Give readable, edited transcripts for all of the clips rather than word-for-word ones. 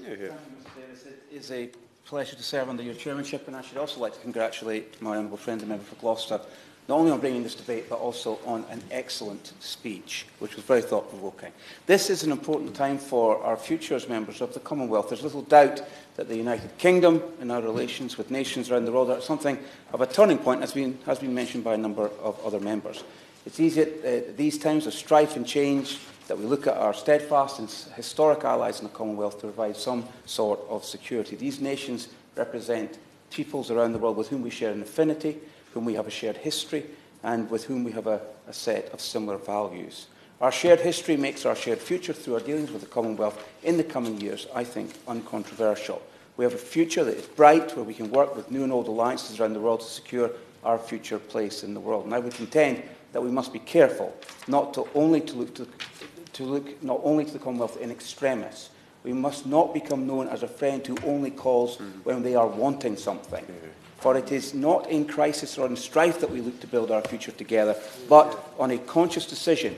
Thank you, Mr. Davis. It is a pleasure to serve under your chairmanship, and I should also like to congratulate my honourable friend, the member for Gloucester, not only on bringing this debate, but also on an excellent speech, which was very thought-provoking. This is an important time for our future as members of the Commonwealth. There's little doubt that the United Kingdom, in our relations with nations around the world, are something of a turning point, as has been mentioned by a number of other members. It's easy at these times of strife and change that we look at our steadfast and historic allies in the Commonwealth to provide some sort of security. These nations represent peoples around the world with whom we share an affinity, whom we have a shared history, and with whom we have a set of similar values. Our shared history makes our shared future through our dealings with the Commonwealth in the coming years, I think, uncontroversial. We have a future that is bright, where we can work with new and old alliances around the world to secure our future place in the world. And I would contend that we must be careful not only to look to the Commonwealth in extremis. We must not become known as a friend who only calls when they are wanting something. For it is not in crisis or in strife that we look to build our future together, but on a conscious decision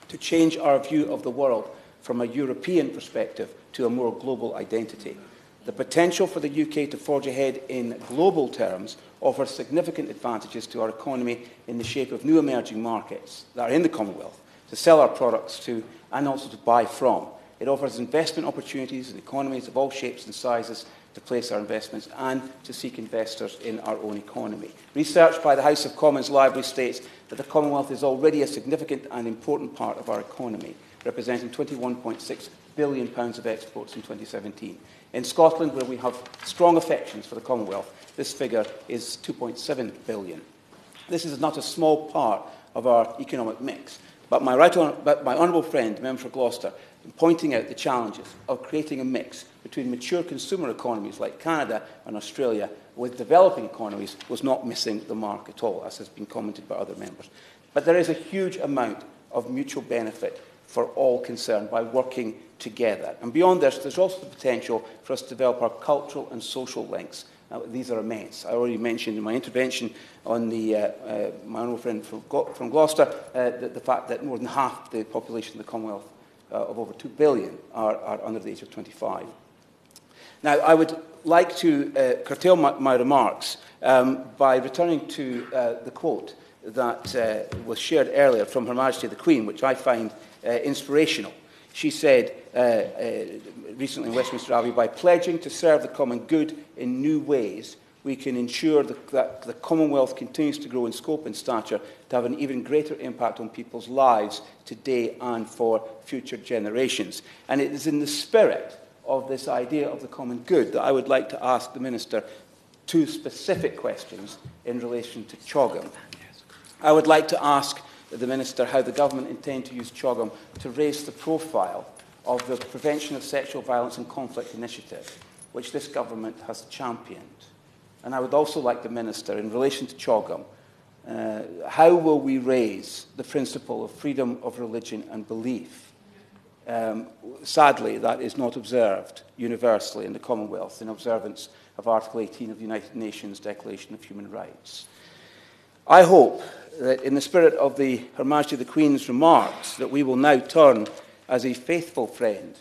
to change our view of the world from a European perspective to a more global identity. The potential for the UK to forge ahead in global terms offers significant advantages to our economy in the shape of new emerging markets that are in the Commonwealth, to sell our products to and also to buy from. It offers investment opportunities in economies of all shapes and sizes to place our investments and to seek investors in our own economy. Research by the House of Commons Library states that the Commonwealth is already a significant and important part of our economy, representing £21.6 billion of exports in 2017. In Scotland, where we have strong affections for the Commonwealth, this figure is £2.7 billion. This is not a small part of our economic mix, but my honourable friend, the member for Gloucester, in pointing out the challenges of creating a mix between mature consumer economies like Canada and Australia with developing economies was not missing the mark at all, as has been commented by other members. But there is a huge amount of mutual benefit for all concerned by working together. And beyond this, there's also the potential for us to develop our cultural and social links. Now, these are immense. I already mentioned in my intervention on my honourable friend from Gloucester the fact that more than half the population of the Commonwealth, of over 2 billion, are under the age of 25. Now, I would like to curtail my remarks by returning to the quote that was shared earlier from Her Majesty the Queen, which I find inspirational. She said recently in Westminster Hall, by pledging to serve the common good in new ways, we can ensure that the Commonwealth continues to grow in scope and stature to have an even greater impact on people's lives today and for future generations. And it is in the spirit of this idea of the common good that I would like to ask the Minister two specific questions in relation to CHOGM. I would like to ask the Minister how the Government intend to use CHOGM to raise the profile of the Prevention of Sexual Violence and Conflict initiative, which this Government has championed. And I would also like the Minister, in relation to CHOGM, how will we raise the principle of freedom of religion and belief? Sadly, that is not observed universally in the Commonwealth in observance of Article 18 of the United Nations Declaration of Human Rights. I hope that in the spirit of Her Majesty the Queen's remarks, that we will now turn as a faithful friend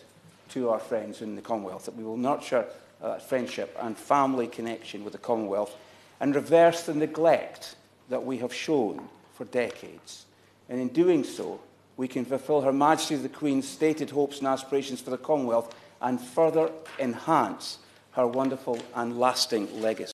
to our friends in the Commonwealth, that we will nurture friendship and family connection with the Commonwealth and reverse the neglect that we have shown for decades. And in doing so, we can fulfil Her Majesty the Queen's stated hopes and aspirations for the Commonwealth and further enhance her wonderful and lasting legacy.